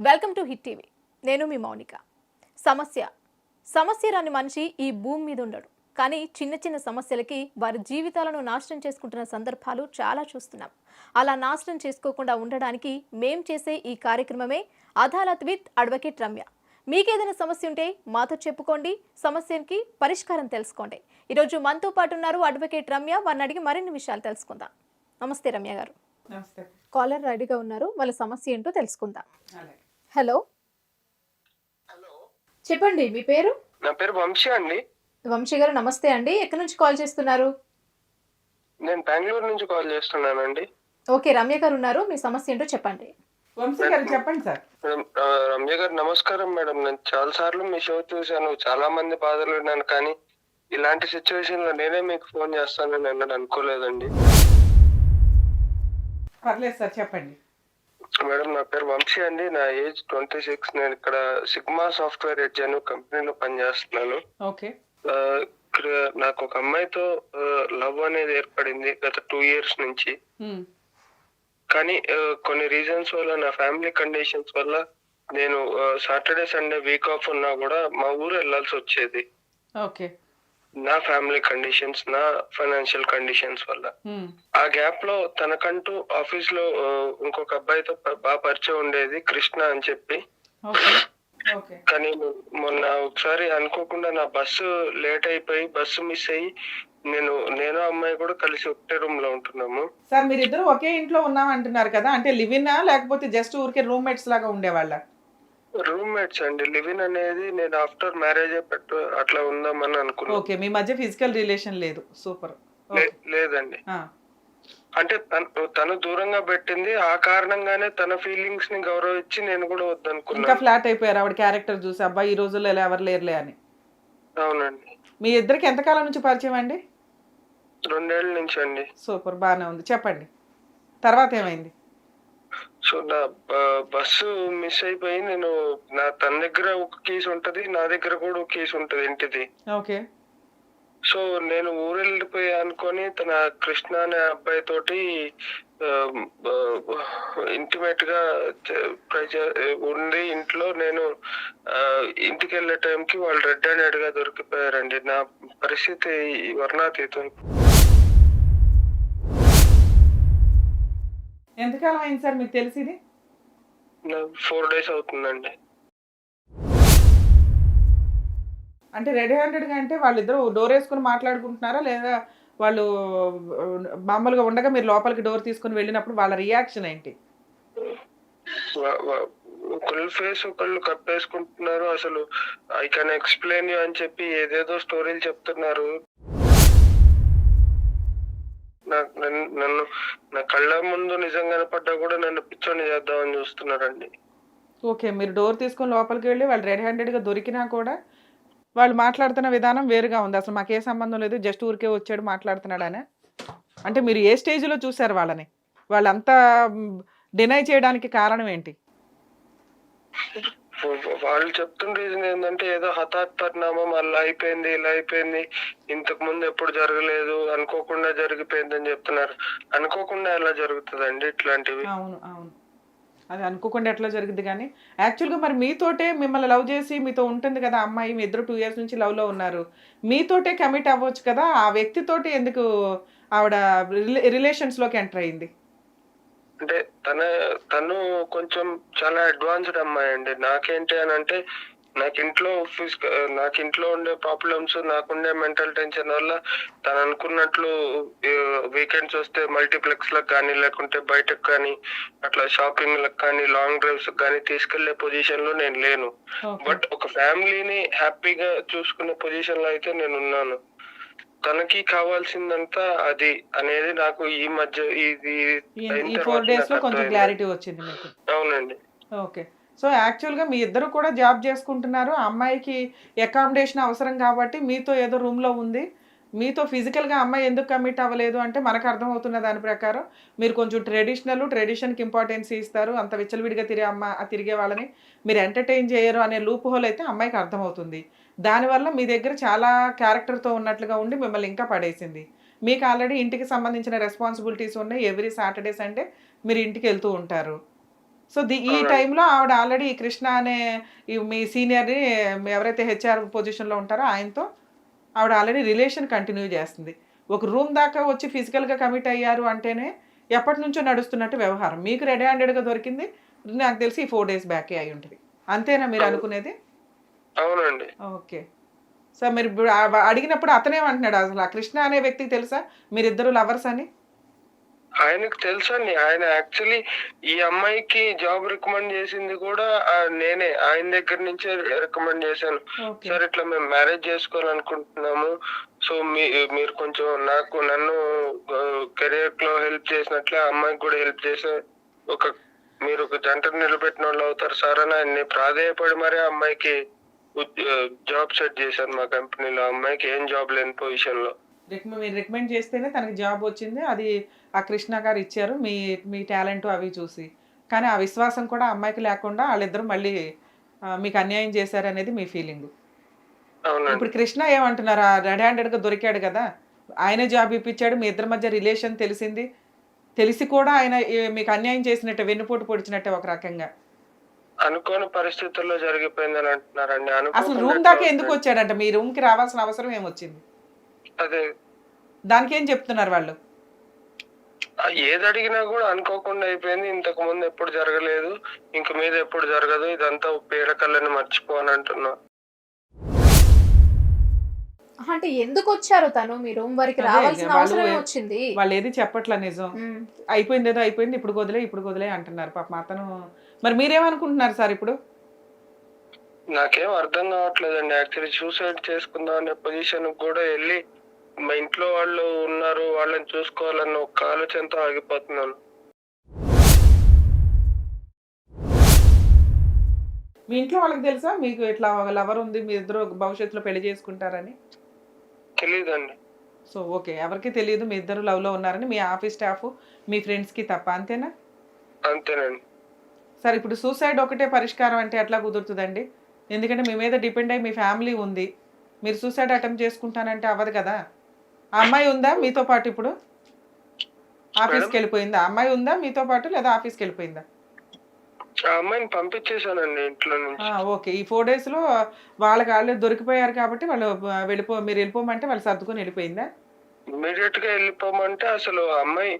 Welcome to hit TV. నేను మీ మౌనిక. సమస్య రాని మనిషి ఈ భూమి మీద ఉండడు. కానీ చిన్న చిన్న సమస్యలకి వారి జీవితాలను నాశనం చేసుకుంటున్న సందర్భాలు చాలా చూస్తున్నాం. అలా నాశనం చేసుకోకుండా ఉండడానికి మేం చేసే ఈ కార్యక్రమమే అదాలత్ విత్ అడ్వకేట్ రమ్య. మీకేదైనా సమస్య ఉంటే మాతో చెప్పుకోండి, సమస్యకి పరిష్కారం తెలుసుకోండి. ఈరోజు మనతో పాటు ఉన్నారు అడ్వకేట్ రమ్య. వారిని అడిగి మరిన్ని విషయాలు తెలుసుకుందాం. నమస్తే రమ్య గారు. నమస్తే. కాలర్ రెడీగా ఉన్నారు, వాళ్ళ సమస్య ఏంటో తెలుసుకుందాం. హలో, చెప్పండి మీ పేరు? నా పేరు వంశీ అండి. వంశీ గారు నమస్తే అండి. ఎక్కడి నుంచి కాల్ చేస్తున్నారు? నేను బెంగళూరు నుంచి కాల్ చేస్తున్నానండి. ఓకే, రమ్య గారు ఉన్నారు, మీ సమస్య ఏంటో చెప్పండి. వంశీ గారు చెప్పండి సార్. రమ్య గారు నమస్కారం మేడం. నేను చాలా సార్లు మీ షో చూశాను, చాలా మంది బాధలు విన్నాను, కానీ ఇలాంటి సిచ్యువేషన్ లో నేనే మీకు ఫోన్ చేస్తానని అన్నది అనుకోలేదండి. పర్లేదు సార్, చెప్పండి. మేడం నా పేరు వంశీ అండి. నా ఏజ్ 26. నేను ఇక్కడ సిగ్మా సాఫ్ట్వేర్ ఎడ్జ్ అనే కంపెనీలో పనిచేస్తున్నాను. ఓకే. ఇక్కడ నాకు ఒక అమ్మాయితో లవ్ అనేది ఏర్పడింది గత 2 years నుంచి. కానీ కొన్ని రీజన్స్ వల్ల, నా ఫ్యామిలీ కండిషన్స్ వల్ల నేను సాటర్డే సండే వీక్ ఆఫ్ ఉన్నా కూడా మా ఊరు వెళ్లాల్సి వచ్చేది. ఓకే. నా ఫ్యామిలీ కండిషన్స్, నా ఫైనాన్షియల్ కండిషన్స్ వల్ల. ఆ గ్యాప్ లో తనకంటూ ఆఫీస్ లో ఇంకొక అబ్బాయితో బాగా పరిచయం ఉండేది, కృష్ణ అని చెప్పి. కానీ మొన్న ఒకసారి అనుకోకుండా నా బస్సు లేట్ అయిపోయి, బస్సు మిస్ అయ్యి నేను అమ్మాయి కూడా కలిసి ఒకటే రూమ్ లో ఉంటున్నాము. సార్ మీరిద్దరు ఒకే ఇంట్లో ఉన్నాం అంటున్నారు కదా, అంటే లివినా లేకపోతే జస్ట్ ఊరికే రూమ్మేట్స్ లాగా ఉండేవాళ్ళ? రూమ్మేట్స్ అండి. లివిన్ అనేది నేను ఆఫ్టర్ మ్యారేజ్ అట్లా ఉందామని అనుకున్నాను. ఓకే, మీ మధ్య ఫిజికల్ రిలేషన్ లేదు. సూపర్. లేదండి. అంటే తను దూరంగా పెట్టింది, ఆ కారణంగానే తన ఫీలింగ్స్ ని గౌరవించి నేను కూడా వద్దనుకున్నాను. ఇంకా ఫ్లాట్ అయిపోయారు ఆవిడ క్యారెక్టర్ చూసి, అబ్బాయి ఈ రోజుల్లో ఇలా ఎవరు లేరులే అని. అవునండి. మీ ఇద్దరికి ఎంతకాలం నుంచి పరిచయం అండి? 2 ఏళ్ల నుంచి అండి. సూపర్, బాగానే ఉంది. చెప్పండి తర్వాత ఏమైంది? సో నా బస్సు మిస్ అయిపోయి, తన దగ్గర ఒక కీస్ ఉంటది, నా దగ్గర కూడా ఒక కీస్ ఉంటది ఇంటిది. ఓకే. సో నేను ఊరు వెళ్ళిపోయా అనుకొని తన కృష్ణ అనే అబ్బాయి తోటి ఇంటిమేట్ గా ఉండి, ఇంట్లో నేను ఇంటికి వెళ్ళే టైంకి వాళ్ళు రెడ్ హ్యాండెడ్ గా దొరికిపోయారండి. నా పరిస్థితి వర్ణాతీతం. ఎంతకాలం అయింది సార్ మీకు తెలిసింది? 4 days అవుతుందండి. అంటే రెడ్ హ్యాండెడ్ గా అంటే వాళ్ళిద్దరు డోర్ వేసుకుని మాట్లాడుకుంటున్నారా, లేదా వాళ్ళు మామూలుగా ఉండగా మీరు లోపలికి డోర్ తీసుకుని వెళ్ళినప్పుడు వాళ్ళ రియాక్షన్ ఏంటి? ఒకళ్ళు ఫేస్ ఒకళ్ళు కప్పేసుకుంటున్నారు. అసలు ఐ కెన్ ఎక్స్ప్లెయిన్ యూ అని చెప్పి ఏదేదో స్టోరీలు చెప్తున్నారు. నన్ను నా కళ్ళ ముందు నిజంగా కనపడ్డా కూడా నన్ను పిచ్చోని చేద్దామని చూస్తున్నారండి. ఓకే, మీరు డోర్ తీసుకొని లోపలికి వెళ్ళి వాళ్ళు రెడ్ హ్యాండెడ్ గా దొరికినా కూడా వాళ్ళు మాట్లాడుతున్న విధానం వేరుగా ఉంది. అసలు మాకే సంబంధం లేదు, జస్ట్ ఊరికే వచ్చాడు మాట్లాడుతున్నాడనే. అంటే మీరు ఏ స్టేజ్లో చూసారు వాళ్ళని? వాళ్ళంతా డినై చేయడానికి కారణం ఏంటి? వాళ్ళు చెప్తున్న రీజన్ ఏంటంటే, ఏదో హఠాత్ పరిణామం, అలా అయిపోయింది, ఇలా అయిపోయింది, ఇంతకు ముందు ఎప్పుడు జరగలేదు, అనుకోకుండా జరిగిపోయింది అని చెప్తున్నారు. అనుకోకుండా ఎలా జరుగుతుందండి ఇట్లాంటివి? అవును అవును, అది అనుకోకుండా ఎట్లా జరిగింది. కానీ యాక్చువల్గా మరి మీతోటే మిమ్మల్ని లవ్ చేసి మీతో ఉంటుంది కదా అమ్మాయి, మీ ఇద్దరు 2 years నుంచి లవ్లో ఉన్నారు, మీతోటే కమిట్ అవ్వచ్చు కదా. ఆ వ్యక్తితోటి ఎందుకు ఆవిడ రిలేషన్స్లోకి ఎంటర్ అయింది? అంటే తను కొంచెం చాలా అడ్వాన్స్డ్ అమ్మాయి అండి. నాకేంటి అని అంటే, నాకు ఇంట్లో ఉండే ప్రాబ్లమ్స్, నాకుండే మెంటల్ టెన్షన్ వల్ల తను అనుకున్నట్లు వీకెండ్స్ వస్తే మల్టీప్లెక్స్ లకు కానీ, లేకుంటే బయటకు కానీ, అట్లా షాపింగ్ లకు కానీ, లాంగ్ డ్రైవ్స్ కానీ తీసుకెళ్లే పొజిషన్ లో నేను లేను. బట్ ఒక ఫ్యామిలీని హ్యాపీగా చూసుకునే పొజిషన్ లో అయితే నేను ఉన్నాను. తనకి కావాల్సిందంతా అది అనేది నాకు ఈ మధ్య ఈ 4 days లో కొంచెం క్లారిటీ వచ్చింది మీకు. అవునండి. ఓకే. సో యాక్చువల్గా మీ ఇద్దరు కూడా జాబ్ చేసుకుంటున్నారు, అమ్మాయికి అకామిడేషన్ అవసరం కాబట్టి మీతో ఏదో రూమ్లో ఉంది. మీతో ఫిజికల్గా అమ్మాయి ఎందుకు కమిట్ అవ్వలేదు అంటే మనకు అర్థమవుతున్న దాని ప్రకారం మీరు కొంచెం ట్రెడిషన్కి ఇంపార్టెన్స్ ఇస్తారు, అంత విచ్చలవిడిగా తిరిగే వాళ్ళని మీరు ఎంటర్టైన్ చేయరు అనే లూప్ హోల్ అయితే అమ్మాయికి అర్థమవుతుంది. దానివల్ల మీ దగ్గర చాలా క్యారెక్టర్తో ఉన్నట్లుగా ఉండి మిమ్మల్ని ఇంకా పడేసింది. మీకు ఆల్రెడీ ఇంటికి సంబంధించిన రెస్పాన్సిబిలిటీస్ ఉన్నాయి, ఎవ్రీ సాటర్డే సండే మీరు ఇంటికి వెళ్తూ ఉంటారు. సో ఈ టైంలో ఆవిడ ఆల్రెడీ కృష్ణ అనే మీ సీనియర్ని ఎవరైతే హెచ్ఆర్ పొజిషన్లో ఉంటారో ఆయనతో ఆవిడ ఆల్రెడీ రిలేషన్ కంటిన్యూ చేస్తుంది. ఒక రూమ్ దాకా వచ్చి ఫిజికల్గా కమిట్ అయ్యారు అంటేనే ఎప్పటి నుంచో నడుస్తున్నట్టు వ్యవహారం. మీకు రెడీ హ్యాండెడ్గా దొరికింది నాకు తెలిసి ఈ 4 days బ్యాకే అయి ఉంటుంది. అంతేనా మీరు అనుకునేది? అవునండి. ఓకే. సో మీరు అడిగినప్పుడు అతనేమంటున్నాడు అసలు? ఆ కృష్ణ అనే వ్యక్తికి తెలుసా మీరిద్దరు లవర్స్ అని? ఆయనకు తెలుసండి. ఆయన యాక్చువల్లీ ఈ అమ్మాయికి జాబ్ రికమెండ్ చేసింది కూడా నేనే. ఆయన దగ్గర నుంచే రికమెండ్ చేశాను. సార్ ఇట్లా మేము మ్యారేజ్ చేసుకోవాలనుకుంటున్నాము. సో మీరు కొంచెం నన్ను కెరియర్ లో హెల్ప్ చేసినట్లే అమ్మాయికి కూడా హెల్ప్ చేసే మీరు ఒక జంటను నిలబెట్టిన వాళ్ళు అవుతారు సార్ అని ఆయన్ని ప్రాధేయపడి మరీ అమ్మాయికి జాబ్ సెట్ చేశాను మా కంపెనీలో. అమ్మాయికి ఏం జాబ్ లేని పొజిషన్ లో మీరు రికమెండ్ చేస్తేనే తనకి జాబ్ వచ్చింది. అది ఆ కృష్ణ గారు ఇచ్చారు మీ టాలెంట్ అవి చూసి. కానీ ఆ విశ్వాసం కూడా అమ్మాయికి లేకుండా వాళ్ళిద్దరూ మళ్ళీ మీకు అన్యాయం చేశారు అనేది మీ ఫీలింగ్. ఇప్పుడు కృష్ణ ఏమంటున్నారు? రెడ్ హ్యాండెడ్గా దొరికాడు కదా, ఆయనే జాబ్ ఇప్పించాడు, మీ ఇద్దరి మధ్య రిలేషన్ తెలిసింది, తెలిసి కూడా ఆయన మీకు అన్యాయం చేసినట్టే, వెన్నుపోటు పొడిచినట్టే ఒక రకంగా. అనుకోని పరిస్థితుల్లో జరిగిపోయిందని అంటున్నారండి. అసలు రూమ్ దాకా ఎందుకు వచ్చాడంట? మీ రూమ్ కి రావాల్సిన అవసరం ఏమొచ్చింది? అదే దానికి ఏం చెప్తున్నారు వాళ్ళు? ఏది అడిగినా కూడా అనుకోకుండా అయిపోయింది, ఇంతకు ముందు ఎప్పుడు జరగలేదు, ఇంక మీద ఎప్పుడు జరగదు, ఇదంతా పీడకల్లని మర్చిపోని అంటున్నా. అంటే ఎందుకు వచ్చారు తను మీ రూమ్ వరకు రావాల్సిన అవసరం వచ్చింది? వాళ్ళు ఏది చెప్పట్లా నిజం. అయిపోయింది ఏదో అయిపోయింది, ఇప్పుడు వదిలే అంటున్నారు పాపం అతను. మరి మీరేమనుకుంటున్నారు సార్ ఇప్పుడు? నాకేం అర్థం కావట్లేదండి. యాక్చువల్లీ సూసైడ్ చేసుకుందాం అనే పొజిషన్ కూడా వెళ్ళి మా ఇంట్లో వాళ్ళు ఉన్నారు, వాళ్ళని చూసుకోవాలన్న ఒక ఆలోచనతో ఆగిపోతున్నాను. మీ ఇంట్లో వాళ్ళకి తెలుసా మీకు ఇట్లా లవర్ ఉంది, మీ ఇద్దరు భవిష్యత్తులో పెళ్లి చేసుకుంటారని? తెలీదండి. సో ఓకే, ఎవరికి తెలియదు మీ ఇద్దరు లవ్ లో ఉన్నారని, మీ ఆఫీస్ స్టాఫ్ మీ ఫ్రెండ్స్ కి తప్ప, అంతేనా? అంతేనండి. సార్ ఇప్పుడు సూసైడ్ ఒకటే పరిష్కారం అంటే ఎట్లా కుదురుతుందండి? ఎందుకంటే మీ మీద డిపెండ్ అయ్యి మీ ఫ్యామిలీ ఉంది, మీరు సూసైడ్ అటెంప్ట్ చేసుకుంటానంటే అవ్వదు కదా. ఆ అమ్మాయి ఉందా మీతో పాటు? ఇప్పుడు ఆఫీస్కి వెళ్ళిపోయిందా? అమ్మాయి ఉందా మీతో పాటు లేదా ఆఫీస్కి వెళ్ళిపోయిందా? ఆ అమ్మాయిని పంపించేశానండి ఇంట్లో నుంచి. ఓకే, ఈ 4 days లో వాళ్ళకి వాళ్ళు దొరికిపోయారు కాబట్టి వాళ్ళు మీరు వెళ్ళిపోమంటే వాళ్ళు సర్దుకొని వెళ్ళిపోయిందా? ఇమీడియట్ గా వెళ్ళిపోమంటే అసలు అమ్మాయి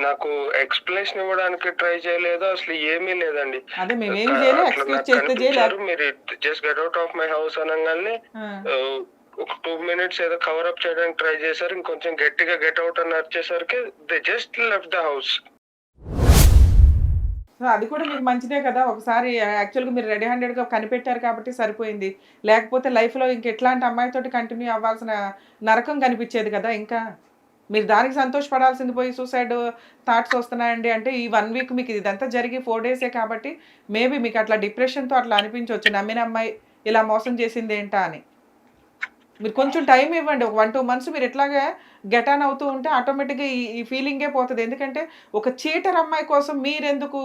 నాకు ఎక్స్ప్లెనేషన్ ఇవ్వడానికి ట్రై చేయలేదు, అసలు ఏమీ లేదండి. అదే మేము ఏం చేయలేదు, ఎక్స్క్యూజ్ చేస్తే చేయలేదు. మీరు just get out of my house అనగానే ఒక 2 minutes ఏదో కవర్ అప్ చేయడానికి ట్రై చేశారు. ఇంకొంచెం గట్టిగా గెట్ అవుట్ అని వచ్చేసరికి they just left the house. అది కూడా మీకు మంచిదే కదా. ఒకసారి యాక్చువల్గా మీరు రెడీ హ్యాండెడ్గా కనిపెట్టారు కాబట్టి సరిపోయింది. లేకపోతే లైఫ్లో ఇంకెట్లాంటి అమ్మాయితోటి కంటిన్యూ అవ్వాల్సిన నరకం కనిపించేది కదా. ఇంకా మీరు దానికి సంతోషపడాల్సింది పోయి సూసైడ్ థాట్స్ వస్తున్నాయండి అంటే ఈ 1 week మీకు ఇదంతా జరిగి 4 days కాబట్టి మేబీ మీకు అట్లా డిప్రెషన్తో అట్లా అనిపించవచ్చు, నమ్మిన అమ్మాయి ఇలా మోసం చేసింది ఏంటా అని. మీరు కొంచెం టైం ఇవ్వండి, ఒక 1-2 months మీరు ఎట్లాగా గెట్ ఆన్ అవుతూ ఉంటే ఆటోమేటిక్గా ఈ ఫీలింగే పోతుంది. ఎందుకంటే ఒక చీటర్ అమ్మాయి కోసం మీరెందుకు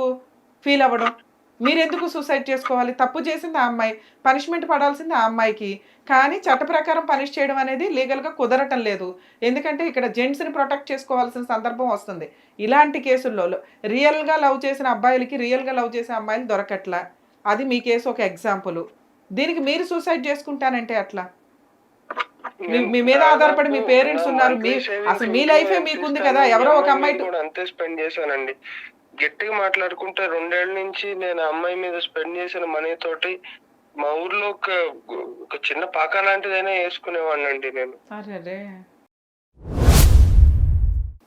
ఫీల్ అవ్వడం, మీరెందుకు సూసైడ్ చేసుకోవాలి? తప్పు చేసింది ఆ అమ్మాయి, పనిష్మెంట్ పడాల్సింది ఆ అమ్మాయికి. కానీ చట్ట ప్రకారం పనిష్ చేయడం అనేది లీగల్గా కుదరటం లేదు. ఎందుకంటే ఇక్కడ జెంట్స్ని ప్రొటెక్ట్ చేసుకోవాల్సిన సందర్భం వస్తుంది. ఇలాంటి కేసుల్లో రియల్గా లవ్ చేసిన అబ్బాయిలకి రియల్గా లవ్ చేసిన అమ్మాయిలు దొరకట్లా. అది మీ కేసు ఒక ఎగ్జాంపుల్. దీనికి మీరు సూసైడ్ చేసుకుంటానంటే అట్లా? మీ మీద ఆధారపడి మీ పేరెంట్స్ ఉన్నారు, అసలు మీ లైఫే మీకుంది కదా. ఎవరో ఒక అమ్మాయి అంతే స్పెండ్ చేశానండి. గట్టిగా మాట్లాడుకుంటే 2 ఏళ్ల నుంచి నేను అమ్మాయి మీద స్పెండ్ చేసిన మనీ తోటి మా ఊర్లో ఒక చిన్న పాక లాంటిదైనా వేసుకునేవాడిని అండి నేను.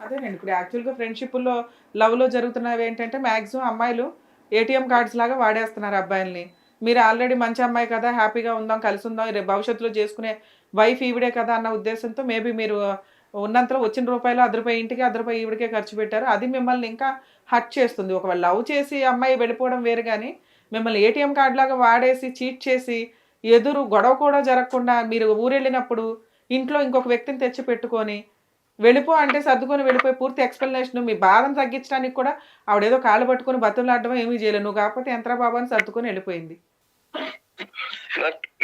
అదేనండి ఇప్పుడు యాక్చువల్గా ఫ్రెండ్షిప్లో లవ్లో జరుగుతున్నవి ఏంటంటే మ్యాక్సిమం అమ్మాయిలు ATM కార్డ్స్ లాగా వాడేస్తున్నారు అబ్బాయిల్ని. మీరు ఆల్రెడీ మంచి అమ్మాయి కదా, హ్యాపీగా ఉందాం, కలిసి ఉందాం, రేపు భవిష్యత్తులో చేసుకునే వైఫ్ ఈవిడే కదా అన్న ఉద్దేశంతో మేబీ మీరు ఉన్నంతలో వచ్చిన రూపాయలు ₹10 ఇంటికి ₹10 ఈవిడికే ఖర్చు పెట్టారు. అది మిమ్మల్ని ఇంకా హర్ట్ చేస్తుంది. ఒకవేళ లవ్ చేసి అమ్మాయి వెళ్ళిపోవడం వేరు, కానీ మిమ్మల్ని ATM కార్డ్ లాగా వాడేసి చీట్ చేసి ఎదురు గొడవ కూడా జరగకుండా మీరు ఊరెళ్ళినప్పుడు ఇంట్లో ఇంకొక వ్యక్తిని తెచ్చి పెట్టుకొని వెళ్ళిపో అంటే సర్దుకొని వెళ్ళిపోయి పూర్తి ఎక్స్ప్లెనేషన్ మీ బాధను తగ్గించడానికి కూడా ఆవిడేదో కాళ్ళు పట్టుకొని బతులాడడం ఏమీ చేయలేదు. నువ్వు కాకపోతే ఎంతరా బాబు అని సర్దుకొని వెళ్ళిపోయింది.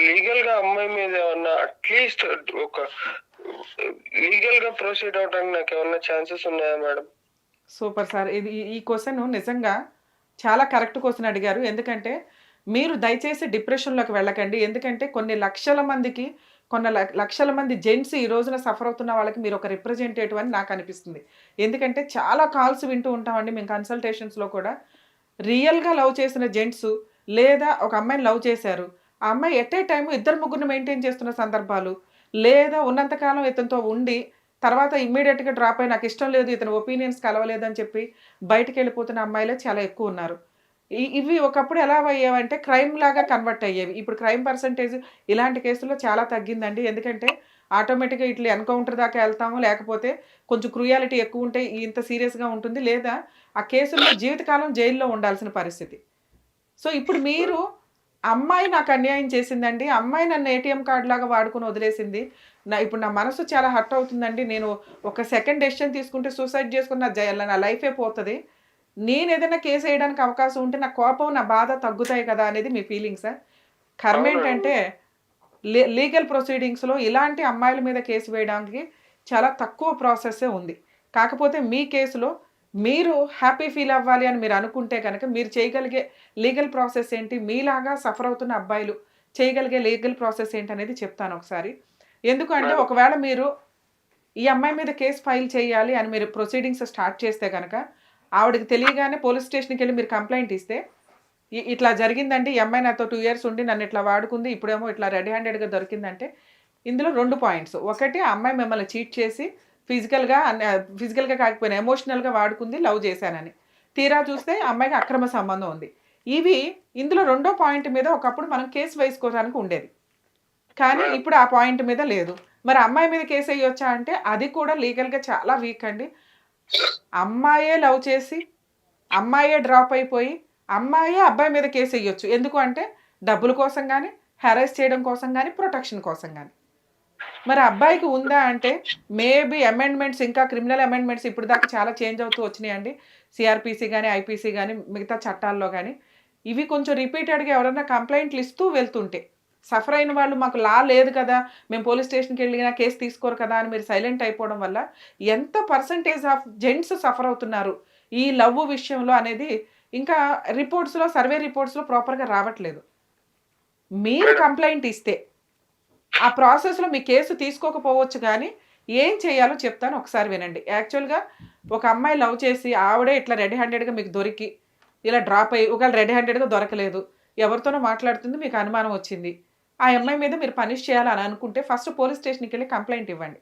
లీగల్ గా అమ్మాయి మీద ఏమన్నా అట్లీస్ట్ ఒక లీగల్ గా ప్రొసీడ్ అవడానికి నాకు ఏమన్నా ఛాన్సెస్ ఉన్నాయా మేడం? సూపర్ సార్, ఇది ఈ క్వశ్చన్ నిజంగా చాలా కరెక్ట్ క్వశ్చన్ అడిగారు. ఎందుకంటే మీరు దయచేసి డిప్రెషన్‌లోకి వెళ్ళకండి. ఎందుకంటే కొన్ని లక్షల మందికి లక్షల మంది జెంట్స్ ఈ రోజున సఫర్ అవుతున్న వాళ్ళకి మీరు ఒక రిప్రజెంటేటివ్ అని నాకు అనిపిస్తుంది. ఎందుకంటే చాలా కాల్స్ వింటూ ఉంటామండి మేము కన్సల్టేషన్స్‌లో కూడా. రియల్‌గా లవ్ చేసిన జెంట్సు లేదా ఒక అమ్మాయిని లవ్ చేశారు. ఆ అమ్మాయి ఎట్ ఏ టైమ్ ఇద్దరు ముగ్గురిని మెయింటైన్ చేస్తున్న సందర్భాలు, లేదా ఉన్నంత కాలం ఇతనితో ఉండి తర్వాత ఇమ్మీడియేట్‌గా డ్రాప్ అయ్యి నాకిష్టం లేదు, ఇతని ఒపీనియన్స్ కలవలేదని చెప్పి బయటికెళ్ళిపోతున్న అమ్మాయిలే చాలా ఎక్కువున్నారు. ఇవి ఒకప్పుడు ఎలా అయ్యేవంటే క్రైమ్ లాగా కన్వర్ట్ అయ్యేవి. ఇప్పుడు క్రైమ్ పర్సెంటేజ్ ఇలాంటి కేసుల్లో చాలా తగ్గిందండి. ఎందుకంటే ఆటోమేటిక్‌గా ఇట్లా ఎన్‌కౌంటర్ దాకా ఎళ్తాము. లేకపోతే కొంచెం క్రూయాలిటీ ఎక్కువుంటే ఇంత సీరియస్‌గా ఉంటుంది. లేదా ఆ కేసుల్లో జీవితకాలం జైల్‌లో ఉండాల్సిన పరిస్థితి. సో, ఇప్పుడు మీరు అమ్మాయి నాకు అన్యాయం చేసిందండి. అమ్మాయి నన్ను ఏటీఎం కార్డ్‌లాగా వాడుకొని వదిలేసింది. ఇప్పుడు నా మనసు చాలా హర్ట్ అవుతుందండి. నేను ఒక సెకండ్ డెసిషన్ తీసుకుంటే సూసైడ్ చేసుకొని నా లైఫే పోతది. నేనేదైనా కేస్ ఎయడానికి అవకాశం ఉంటే నా కోపం, నా బాధ తగ్గుతాయి కదా! అనేది మీ ఫీలింగ్సా? కర్మేంటంటే లీగల్ ప్రొసీడింగ్స్‌లో ఇలాంటి అమ్మాయిల మీద కేసు వేయడానికి చాలా తక్కువ ప్రాసెస్సే ఉంది. కాకపోతే మీ కేసులో మీరు హ్యాపీ ఫీల్ అవ్వాలి అని మీరు అనుకుంటే గనక మీరు చేయగలిగే లీగల్ ప్రాసెస్ ఏంటి? మీలాగా సఫర్ అవుతున్న అబ్బాయిలు చేయగలిగే లీగల్ ప్రాసెస్ ఏంటనేది చెప్తాను ఒకసారి. ఎందుకంటే మేడం. ఒకవేళ మీరు ఈ అమ్మాయి మీద కేస్ ఫైల్ చేయాలి అని మీరు ప్రొసీడింగ్స్ స్టార్ట్ చేస్తే గనక ఆవిడకి తెలియగానే పోలీస్ స్టేషన్‌కెళ్ళి మీరు కంప్లెయింట్ ఇస్తే ఇట్లా జరిగిందండి. ఈ అమ్మాయి నాతో 2 ఇయర్స్ ఉండి నన్ను ఇట్లా వాడుకుంది. ఇప్పుడేమో ఇట్లా రెడ్ హ్యాండెడ్‌గా దొరికిందంటే ఇందులో 2 పాయింట్స్. ఒకటి ఆ అమ్మాయి మిమ్మల్ని చీట్ చేసి ఫిజికల్‌గా కాకపోయినా ఎమోషనల్‌గా వాడుకుంది, లవ్ చేశానని. తీరా చూస్తే ఆ అమ్మాయికి అక్రమ సంబంధం ఉంది. ఇందులో రెండో పాయింట్ మీద ఒకప్పుడు మనం కేస్ వేసుకోవడానికి ఉండేది. కానీ ఇప్పుడు ఆ పాయింట్ మీద లేదు. మరి అమ్మాయి మీద కేస్ ఎయ్యొచ్చా అంటే అది కూడా లీగల్‌గా చాలా వీక్ అండి. అమ్మాయే లవ్ చేసి, అమ్మాయే డ్రాప్ అయిపోయి, అమ్మాయే అబ్బాయి మీద కేస్ ఎయ్యొచ్చు. ఎందుకు అంటే డబ్బుల కోసం గాని, హారాస్ చేయడం కోసం గాని, ప్రొటెక్షన్ కోసం గాని. మరి అబ్బాయికి ఉందా అంటే మేబీ అమెండ్మెంట్స్ ఇంకా క్రిమినల్ అమెండ్మెంట్స్ ఇప్పటిదాకా చాలా చేంజ్ అవుతూ వచ్చినాయండి. సీఆర్‌పీసీ గాని, ఐపీసీ గాని, మిగతా చట్టాల్లో గాని. ఇవి కొంచెం రిపీటెడ్‌గా ఎవరైనా కంప్లెయింట్లు ఇస్తూ వెళ్తుంటే, సఫర్ అయిన వాళ్ళు మాకు లా లేదు కదా! మేము పోలీస్ స్టేషన్‌కెళ్ళినా కేస్ తీసుకోరు కదా! అని మీరు సైలెంట్ అయిపోవడం వల్ల ఎంత పర్సెంటేజ్ ఆఫ్ జెంట్స్ సఫర్ అవుతున్నారు ఈ లవ్ విషయంలో అనేది ఇంకా సర్వే రిపోర్ట్స్‌లో ప్రాపర్‌గా రావట్లేదు. మీరు కంప్లెయింట్ ఇస్తే ఆ ప్రాసెస్‌లో మీ కేసు తీసుకోకపోవచ్చు గానీ, ఏం చేయాలో చెప్తాను ఒకసారి వినండి. యాక్చువల్‌గా ఒక అమ్మాయి లవ్ చేసి ఆవిడే ఇట్లా రెడ్ హ్యాండెడ్‌గా మీకు దొరికి, ఇలా డ్రాప్ అయ్యి ఒకవేళ రెడ్ హ్యాండెడ్‌గా దొరకలేదు. ఎవరితోనో మాట్లాడుతుంది మీకు అనుమానం వచ్చింది. ఆ అమ్మాయి మీద మీరు పనిష్ చేయాలని అనుకుంటే ఫస్ట్ పోలీస్ స్టేషన్‌కెళ్ళి కంప్లెయింట్ ఇవ్వండి.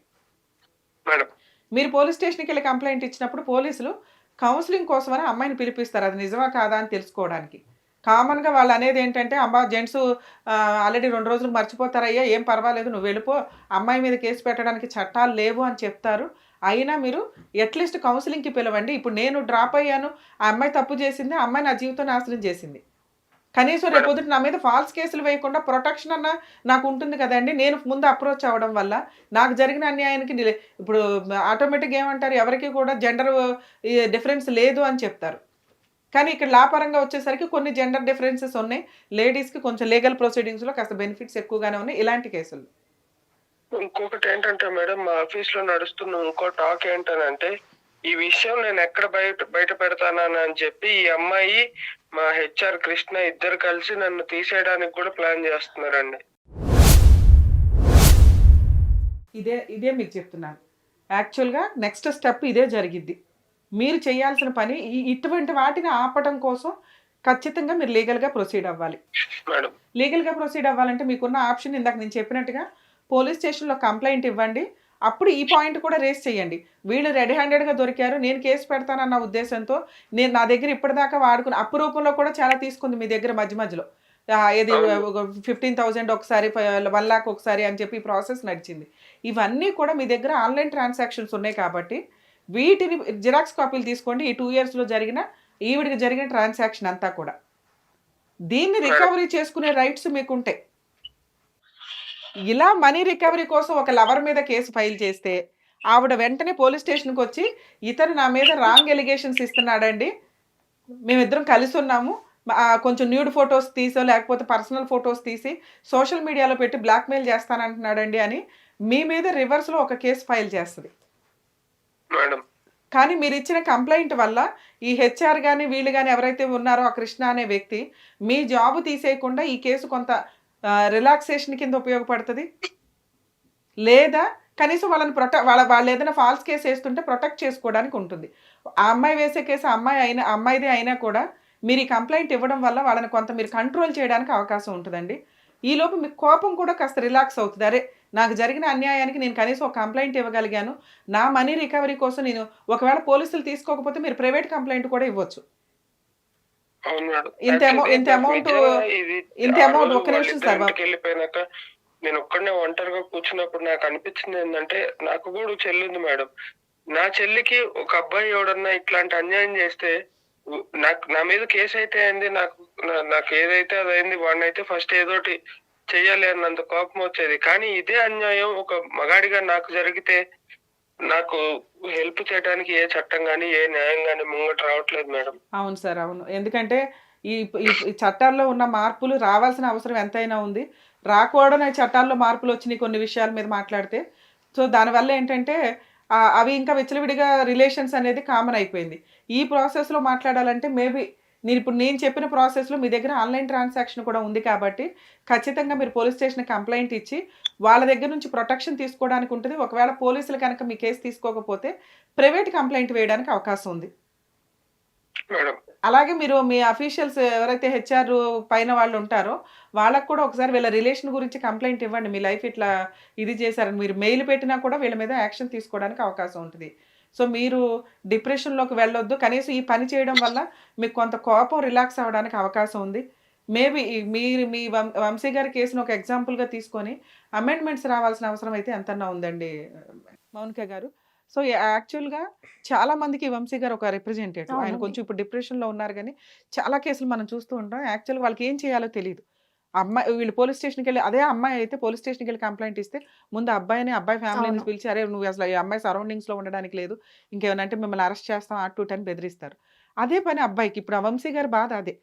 మేడం. మీరు పోలీస్ స్టేషన్‌కెళ్ళి కంప్లెయింట్ ఇచ్చినప్పుడు పోలీసులు కౌన్సెలింగ్ కోసమని అమ్మాయిని పిలిపిస్తారు. అది నిజమా కాదా అని తెలుసుకోవడానికి. కామన్‌గా వాళ్ళనేదేంటంటే, "అబ్బా! జెంట్సు ఆల్రెడీ 2 రోజులకు మర్చిపోతారయ్యా! ఏం పర్వాలేదు నువ్వు వెళ్ళిపో. అమ్మాయి మీద కేసు పెట్టడానికి చట్టాలు లేవు" అని చెప్తారు. అయినా మీరు అట్‌లీస్ట్ కౌన్సెలింగ్‌కి పిలవండి. ఇప్పుడు నేను డ్రాప్ అయ్యాను. ఆ అమ్మాయి తప్పు చేసింది. ఆ అమ్మాయి నా జీవితం నాశనం చేసింది. కనీసం రేపొద్దుట నా మీద ఫాల్స్ కేసులు వేయకుండా ప్రొటెక్షన్ అన్నా నాకుంటుంది కదండీ! నేను ముందు అప్రోచ్ అవ్వడం వల్ల నాకు జరిగిన అన్యాయానికి ఇప్పుడు ఆటోమేటిక్‌గా ఏమంటారు ఎవరికీ కూడా జెండర్ డిఫరెన్స్ లేదు అని చెప్తారు. కానీ ఇక్కడ లా పరంగా వచ్చేసరికి కొన్ని జెండర్ డిఫరెన్సెస్ ఉన్నాయి. లేడీస్‌కి కొంచెం లీగల్ ప్రొసీడింగ్స్‌లో కాస్త బెనిఫిట్స్ ఎక్కువగానే ఉన్నాయి ఇలాంటి కేసుల్లో. ఇంకొకటేంటంటే మేడం, మా ఆఫీస్‌లో నడుస్తున్న ఇంకో టాక్ ఏంటనంటే, ఈ విషయం నేను ఎక్కడ బయట పెడతానని చెప్పి ఈ అమ్మాయి, మా హెచ్ఆర్ కృష్ణ ఇద్దరు కలిసి నన్ను తీసేయడానికి కూడా ప్లాన్ చేస్తున్నారండి. ఇదే మీకు చెప్తున్నాను. యాక్చువల్‌గా నెక్స్ట్ స్టెప్ ఇదే జరిగిద్ది. మీరు చేయాల్సిన పని ఇటువంటి వాటిని ఆపటం కోసం ఖచ్చితంగా మీరు లీగల్‌గా ప్రొసీడ్ అవ్వాలి. మేడం. లీగల్‌గా ప్రొసీడ్ అవ్వాలంటే మీకున్న ఆప్షన్ ఇందాక నేను చెప్పినట్టుగా పోలీస్ స్టేషన్‌లో కంప్లెయింట్ ఇవ్వండి. అప్పుడు ఈ పాయింట్ కూడా రేజ్ చేయండి. వీళ్ళు రెడ్ హ్యాండెడ్‌గా దొరికారు. నేను కేసు పెడతానన్న ఉద్దేశంతో నా దగ్గర ఇప్పటిదాకా వాడుకున్న అప్పు రూపంలో కూడా చాలా తీసుకుంది మీ దగ్గర మధ్యలో. ఏది అవును. 15,000 ఒకసారి 1,00,000 ఒకసారి అని చెప్పి ప్రాసెస్ నడిచింది. ఇవన్నీ కూడా మీ దగ్గర ఆన్‌లైన్ ట్రాన్సాక్షన్స్ ఉన్నాయి కాబట్టి వీటిని జిరాక్స్ కాపీలు తీసుకోండి. ఈ 2 ఇయర్స్‌లో ఈవిడకి జరిగిన ట్రాన్సాక్షన్ అంతా కూడా. దీన్ని రికవరీ చేసుకునే రైట్స్ మీకుంటాయి. ఇలా మనీ రికవరీ కోసం ఒక లవర్ మీద కేసు ఫైల్ చేస్తే ఆవిడ వెంటనే పోలీస్ స్టేషన్‌కొచ్చి ఇతను నా మీద రాంగ్ ఎలిగేషన్స్ ఇస్తున్నాడండి. మేమిద్దరం కలిసున్నాము. కొంచెం న్యూడ్ ఫోటోస్ తీసో లేకపోతే పర్సనల్ ఫోటోస్ తీసి సోషల్ మీడియాలో పెట్టి బ్లాక్‌మెయిల్ చేస్తానంటున్నాడండి అని మీ మీద రివర్స్‌లో ఒక కేసు ఫైల్ చేస్తది. మేడం. కానీ మీరు ఇచ్చిన కంప్లైంట్ వల్ల ఈ హెచ్ఆర్ కానీ వీళ్ళు కానీ ఎవరైతే ఉన్నారో ఆ కృష్ణ అనే వ్యక్తి మీ జాబ్ తీసేయకుండా ఈ కేసు కొంత రిలాక్సేషన్ కింద ఉపయోగపడుతుంది, లేదా కనీసం వాళ్ళని వాళ్ళు ఏదైనా ఫాల్స్ కేసు వేస్తుంటే ప్రొటెక్ట్ చేసుకోవడానికి ఉంటుంది. ఆ అమ్మాయి వేసే కేసు అమ్మాయిదే అయినా కూడా మీరు ఈ కంప్లైంట్ ఇవ్వడం వల్ల వాళ్ళని కొంత మీరు కంట్రోల్ చేయడానికి అవకాశం ఉంటుందండి. ఈలోపు మీకు కోపం కూడా కాస్త రిలాక్స్ అవుతుంది. అరే నాకు జరిగిన అన్యాయానికి నేను కనీసం ఒక కంప్లైంట్ ఇవ్వగలిగాను, నా మనీ రికవరీ కోసం నేను ఒకవేళ పోలీసులు తీసుకోకపోతే మీరు ప్రైవేట్ కంప్లైంట్ కూడా ఇవ్వచ్చు. ఇంత అమౌంట్ ఒక్క నిమిషం సార్ వెళ్ళిపోయినాక నేను ఒక్కడనే ఒంటరిగా కూర్చున్నప్పుడు నాకు అనిపించింది ఏంటంటే, నాకు కూడా చెల్లి ఉంది మేడం. నా చెల్లికి ఒక అబ్బాయి ఎవడన్నా ఇట్లాంటి అన్యాయం చేస్తే నా మీద కేసు అయితే అయింది, నాకు ఏదైతే అదైంది, వాడినైతే ఫస్ట్ ఏదోటి చెయ్యాలి అన్నంత కోపం వచ్చేది. కానీ ఇదే అన్యాయం ఒక మగాడిగా నాకు జరిగితే నాకు హెల్ప్ చేయడానికి ఏ చట్టం కానీ ఏ న్యాయం కానీ ముంగట రావట్లేదు మేడం. అవును సార్, అవును. ఎందుకంటే ఈ చట్టాల్లో ఉన్న మార్పులు రావాల్సిన అవసరం ఎంతైనా ఉంది. రాకూడని చట్టాల్లో మార్పులు వచ్చినాయి కొన్ని విషయాల మీద మాట్లాడితే. సో దానివల్ల ఏంటంటే అవి ఇంకా విచ్చలవిడిగా రిలేషన్స్ అనేది కామన్ అయిపోయింది. ఈ ప్రాసెస్లో మాట్లాడాలంటే మేబీ నేను చెప్పిన ప్రాసెస్లో మీ దగ్గర ఆన్లైన్ ట్రాన్సాక్షన్ కూడా ఉంది కాబట్టి ఖచ్చితంగా మీరు పోలీస్ స్టేషన్ కంప్లైంట్ ఇచ్చి వాళ్ళ దగ్గర నుంచి ప్రొటెక్షన్ తీసుకోవడానికి ఉంటుంది. ఒకవేళ పోలీసులు కనుక మీ కేసు తీసుకోకపోతే ప్రైవేట్ కంప్లైంట్ వేయడానికి అవకాశం ఉంది. అలాగే మీరు మీ అఫీషియల్స్ ఎవరైతే హెచ్ఆర్ పైన వాళ్ళు ఉంటారో వాళ్ళకు కూడా ఒకసారి వీళ్ళ రిలేషన్ గురించి కంప్లైంట్ ఇవ్వండి. మీ లైఫ్ ఇట్లా ఇది చేశారని మీరు మెయిల్ పెట్టినా కూడా వీళ్ళ మీద యాక్షన్ తీసుకోవడానికి అవకాశం ఉంటుంది. సో మీరు డిప్రెషన్లోకి వెళ్ళొద్దు. కనీసం ఈ పని చేయడం వల్ల మీకు కొంత కోపం రిలాక్స్ అవ్వడానికి అవకాశం ఉంది. మేబీ మీరు మీ వంశీ గారి కేసును ఒక ఎగ్జాంపుల్గా తీసుకొని అమెండ్మెంట్స్ రావాల్సిన అవసరం అయితే ఎంతన్నా ఉందండి మౌనిక గారు. సో యాక్చువల్గా చాలా మందికి వంశీ గారు ఒక రిప్రజెంటేటివ్. ఆయన కొంచెం ఇప్పుడు డిప్రెషన్లో ఉన్నారు, కానీ చాలా కేసులు మనం చూస్తూ ఉంటాం. యాక్చువల్గా వాళ్ళకి ఏం చేయాలో తెలియదు. వీళ్ళు పోలీస్ స్టేషన్కి వెళ్ళి, అదే అమ్మాయి అయితే పోలీస్ స్టేషన్కి వెళ్ళి కంప్లైంట్ ఇస్తే ముందు అబ్బాయి ఫ్యామిలీని పిలిచి, అరే నువ్వు అసలు ఈ అమ్మాయి సరౌండింగ్స్లో ఉండడానికి లేదు, ఇంకేమైనా అంటే మిమ్మల్ని అరెస్ట్ చేస్తాం 8 to 10 బెదిరిస్తారు. అదే పని అబ్బాయికి. ఇప్పుడు ఆ వంశీ గారి బాధ అదే,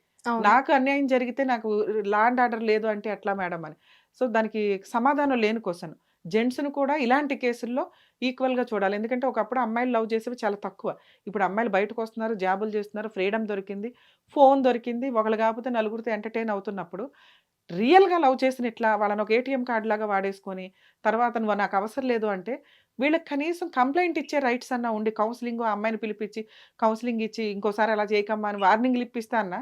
నాకు అన్యాయం జరిగితే నాకు లా అండ్ ఆర్డర్ లేదు అంటే ఎట్లా మేడం అని. సో దానికి సమాధానం లేని క్వశ్చన్. జెంట్స్ను కూడా ఇలాంటి కేసుల్లో ఈక్వల్గా చూడాలి. ఎందుకంటే ఒకప్పుడు అమ్మాయిలు లవ్ చేసేవి చాలా తక్కువ. ఇప్పుడు అమ్మాయిలు బయటకు వస్తున్నారు, జాబులు చేస్తున్నారు, ఫ్రీడమ్ దొరికింది, ఫోన్ దొరికింది, ఒకళ్ళు కాకపోతే నలుగురితో ఎంటర్టైన్ అవుతున్నప్పుడు రియల్గా లవ్ చేసిన ఇట్లా వాళ్ళని ఒక ఏటీఎం కార్డు లాగా వాడేసుకొని తర్వాత నువ్వు నాకు అవసరం లేదు అంటే వీళ్ళకి కనీసం కంప్లైంట్ ఇచ్చే రైట్స్ అన్నా ఉండి కౌన్సిలింగ్ అమ్మాయిని పిలిపించి కౌన్సిలింగ్ ఇచ్చి ఇంకోసారి అలా చేయకమ్మా అని వార్నింగ్లు ఇప్పిస్తా అన్నా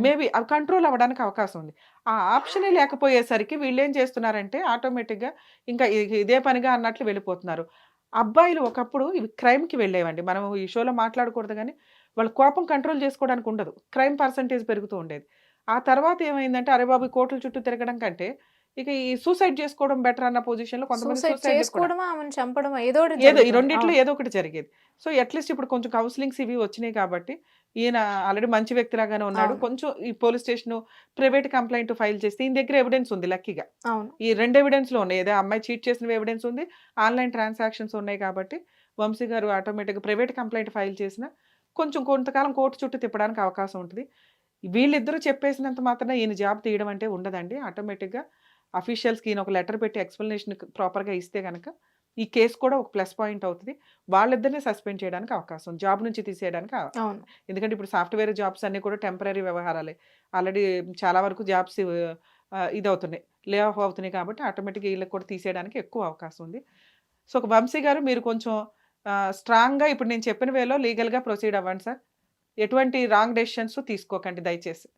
మేబీ అవి కంట్రోల్ అవ్వడానికి అవకాశం ఉంది. ఆ ఆప్షనే లేకపోయేసరికి వీళ్ళు ఏం చేస్తున్నారంటే ఆటోమేటిక్గా ఇంకా ఇదే పనిగా అన్నట్లు వెళ్ళిపోతున్నారు. అబ్బాయిలు ఒకప్పుడు ఇవి క్రైమ్కి వెళ్ళేవండి. మనం ఈ షోలో మాట్లాడకూడదు, కానీ వాళ్ళ కోపం కంట్రోల్ చేసుకోవడానికి ఉండదు, క్రైమ్ పర్సంటేజ్ పెరుగుతూ ఉండేది. ఆ తర్వాత ఏమైందంటే అరే బాబు కోర్టుల చుట్టూ తిరగడం కంటే ఇక ఈ సూసైడ్ చేసుకోవడం బెటర్ అన్న పొజిషన్లో కొంతమంది ఈ రెండిట్లో ఏదో ఒకటి జరిగేది. సో అట్లీస్ట్ ఇప్పుడు కొంచెం కౌన్సిలింగ్స్ ఇవి వచ్చినాయి కాబట్టి ఈయన ఆల్రెడీ మంచి వ్యక్తిలాగానే ఉన్నాడు. కొంచెం ఈ police station private complaint file చేస్తే ఈయన దగ్గర ఎవిడెన్స్ ఉంది లక్కీగా. ఈ 2 ఎవిడెన్స్లో ఉన్నాయి, ఏదో అమ్మాయి చీట్ చేసిన ఎవిడెన్స్ ఉంది, ఆన్లైన్ ట్రాన్సాక్షన్స్ ఉన్నాయి కాబట్టి వంశీ గారు ఆటోమేటిక్గా ప్రైవేట్ కంప్లైంట్ ఫైల్ చేసిన కొంతకాలం కోర్టు చుట్టూ తిప్పడానికి అవకాశం ఉంటుంది. వీళ్ళిద్దరూ చెప్పేసినంత మాత్రమే ఈయన జాబ్ తీయడం అంటే ఉండదండి. ఆటోమేటిక్గా అఫీషియల్స్కి ఈయన ఒక లెటర్ పెట్టి ఎక్స్ప్లెనేషన్ ప్రాపర్గా ఇస్తే కనుక ఈ కేసు కూడా ఒక ప్లస్ పాయింట్ అవుతుంది. వాళ్ళిద్దరిని సస్పెండ్ చేయడానికి అవకాశం, జాబ్ నుంచి తీసేయడానికి. ఎందుకంటే ఇప్పుడు సాఫ్ట్వేర్ జాబ్స్ అన్నీ కూడా టెంపరీ వ్యవహారాలే. ఆల్రెడీ చాలా వరకు జాబ్స్ ఇది అవుతున్నాయి, లే ఆఫ్ అవుతున్నాయి కాబట్టి ఆటోమేటిక్గా వీళ్ళకి కూడా తీసేయడానికి ఎక్కువ అవకాశం ఉంది. సో వంశీ గారు మీరు కొంచెం స్ట్రాంగ్గా ఇప్పుడు నేను చెప్పిన వేలో లీగల్గా ప్రొసీడ్ అవ్వండి సార్. ఎటువంటి రాంగ్ డెసిషన్స్ తీసుకోకండి దయచేసి.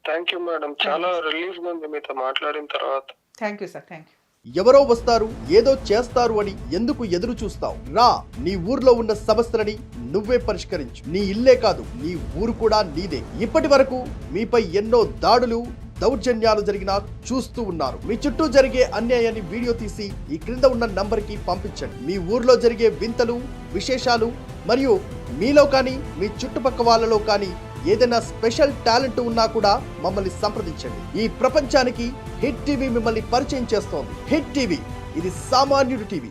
థ్యాంక్ యూ మేడం, చాలా రిలీఫ్ గా ఉంది మీతో మాట్లాడిన తర్వాత. Thank you sir, thank you. ఎవరో వస్తారు ఏదో చేస్తారు అని ఎందుకు ఎదురు చూస్తావు? రా, నీ ఊర్లో ఉన్న సమస్యలని నువ్వే పరిష్కరించు. నీ ఇల్లే కాదు, నీ ఊరు కూడా నీదే. ఇప్పటి వరకు మీపై ఎన్నో దాడులు దౌర్జన్యాలు జరిగినా చూస్తూ ఉన్నారు. మీ చుట్టూ జరిగే అన్యాయాన్ని వీడియో తీసి ఈ క్రింద ఉన్న నంబర్కి పంపించండి. మీ ఊర్లో జరిగే వింతలు, విశేషాలు మరియు మీలో కానీ మీ చుట్టుపక్కల వాళ్ళలో కానీ ఏదైనా స్పెషల్ టాలెంట్ ఉన్నా కూడా మమ్మల్ని సంప్రదించండి. ఈ ప్రపంచానికి హిట్ టీవీ మిమ్మల్ని పరిచయం చేస్తోంది. హిట్ టీవీ, ఇది సామాన్యుడి టీవీ.